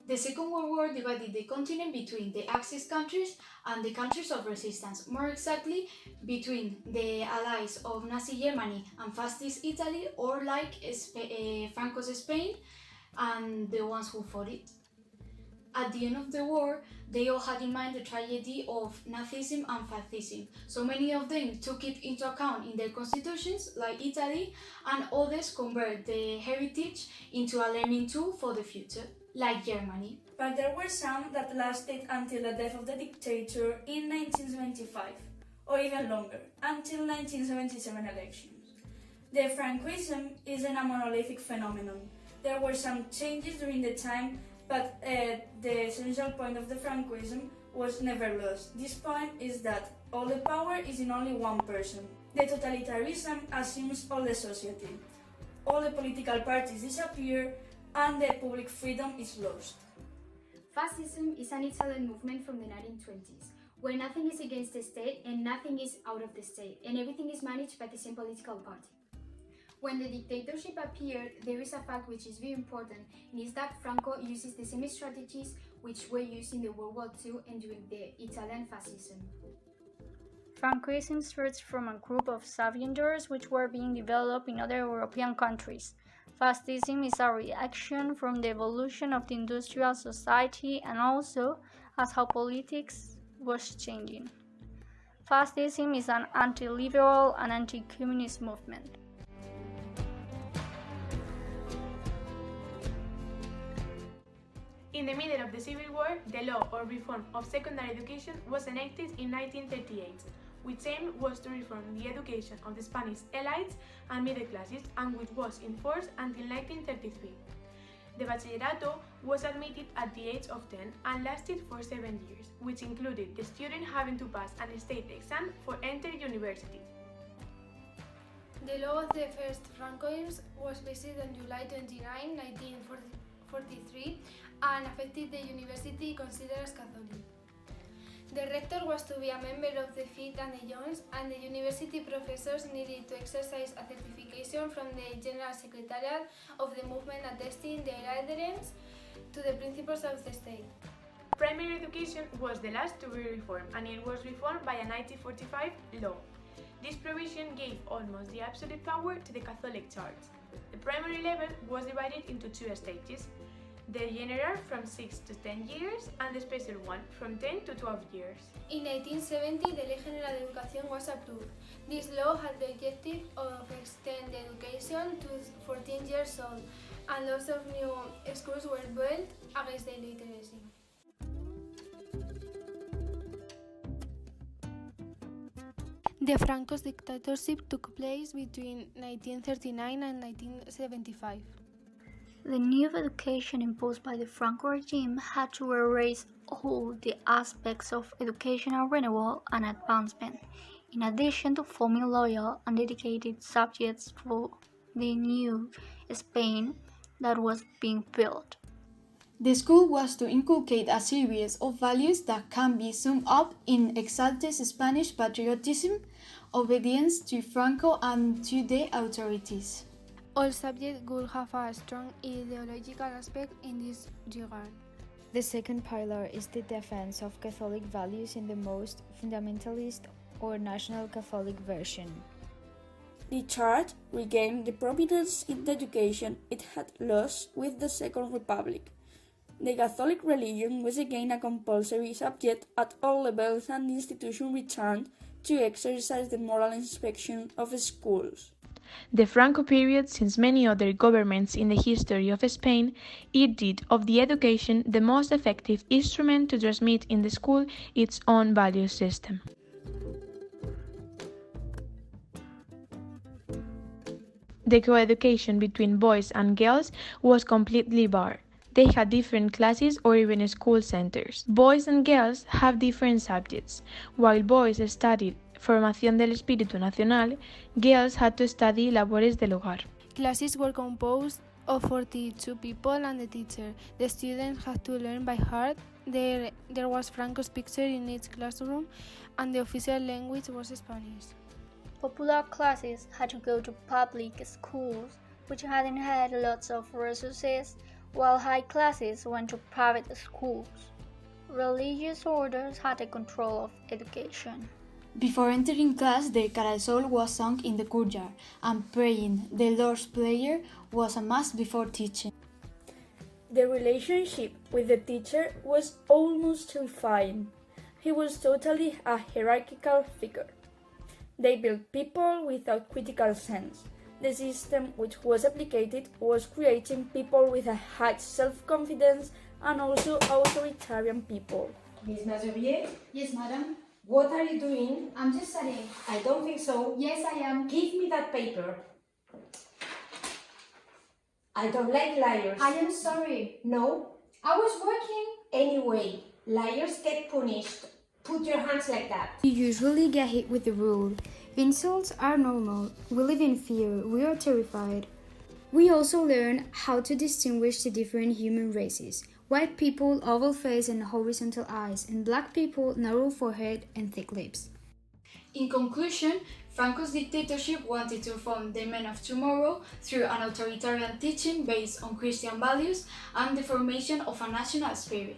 The Second World War divided the continent between the Axis countries and the countries of resistance, more exactly between the allies of Nazi Germany and Fascist Italy, or like Franco's Spain and the ones who fought it. At the end of the war, they all had in mind the tragedy of Nazism and Fascism, so many of them took it into account in their constitutions, like Italy, and others converted the heritage into a learning tool for the future, like Germany. But there were some that lasted until the death of the dictator in 1975, or even longer, until 1977 elections. The Franquism isn't a monolithic phenomenon. There were some changes during the time, but the essential point of the Franquism was never lost. This point is that all the power is in only one person. The totalitarianism assumes all the society. All the political parties disappear and the public freedom is lost. Fascism is an Italian movement from the 1920s, where nothing is against the state and nothing is out of the state, and everything is managed by the same political party. When the dictatorship appeared, there is a fact which is very important, and is that Franco uses the same strategies which were used in the World War II and during the Italian fascism. Franquism starts from a group of scavengers which were being developed in other European countries. Fascism is a reaction from the evolution of the industrial society and also as how politics was changing. Fascism is an anti-liberal and anti-communist movement. In the middle of the Civil War, the law or reform of secondary education was enacted in 1938, which aim was to reform the education of the Spanish elites and middle classes, and which was in force until 1933. The bachillerato was admitted at the age of 10 and lasted for 7 years, which included the student having to pass an state exam for entering university. The law of the first Francoism was based on July 29, 1943 and affected the university considered as Catholic. The rector was to be a member of the Fifth and the Jones, and the university professors needed to exercise a certification from the General Secretariat of the movement attesting their adherence to the principles of the state. Primary education was the last to be reformed, and it was reformed by a 1945 law. This provision gave almost the absolute power to the Catholic Church. The primary level was divided into two stages: the general from 6 to 10 years and the special one from 10 to 12 years. In 1970, the Ley General de Educación was approved. This law had the objective of extend the education to 14 years old, and lots of new schools were built against the illiteracy. The Franco's dictatorship took place between 1939 and 1975. The new education imposed by the Franco regime had to erase all the aspects of educational renewal and advancement, in addition to forming loyal and dedicated subjects to the new Spain that was being built. The school was to inculcate a series of values that can be summed up in exalted Spanish patriotism, obedience to Franco and to the authorities. All subjects would have a strong ideological aspect in this regard. The second pillar is the defense of Catholic values in the most fundamentalist or national Catholic version. The Church regained the prominence in the education it had lost with the Second Republic. The Catholic religion was again a compulsory subject at all levels, and the institution returned to exercise the moral inspection of schools. The Franco period, since many other governments in the history of Spain, it did of the education the most effective instrument to transmit in the school its own value system. The coeducation between boys and girls was completely barred. They had different classes or even school centers. Boys and girls have different subjects. While boys studied Formación del Espíritu Nacional, girls had to study Labores del Hogar. Classes were composed of 42 people and the teacher. The students had to learn by heart. There was Franco's picture in each classroom, and the official language was Spanish. Popular classes had to go to public schools, which hadn't had lots of resources, while high classes went to private schools. Religious orders had a control of education. Before entering class, the Carasol was sung in the courtyard, and praying the Lord's Prayer was a must before teaching. The relationship with the teacher was almost terrifying. He was totally a hierarchical figure. They built people without critical sense. The system which was applied was creating people with a high self-confidence and also authoritarian people. Miss Mazurier, Yes, madam. what are you doing? I'm just studying. I don't think so. Yes, I am. Give me that paper. I don't like liars. I am sorry. No. I was working. Anyway, liars get punished. Put your hands like that. You usually get hit with the rule. Insults are normal. We live in fear. We are terrified. We also learn how to distinguish the different human races. White people, oval face and horizontal eyes, and black people, narrow forehead and thick lips. In conclusion, Franco's dictatorship wanted to form the men of tomorrow through an authoritarian teaching based on Christian values and the formation of a national spirit.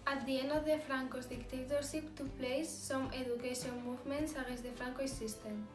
At the end of the Franco's dictatorship took place some education movements against the Francoist system.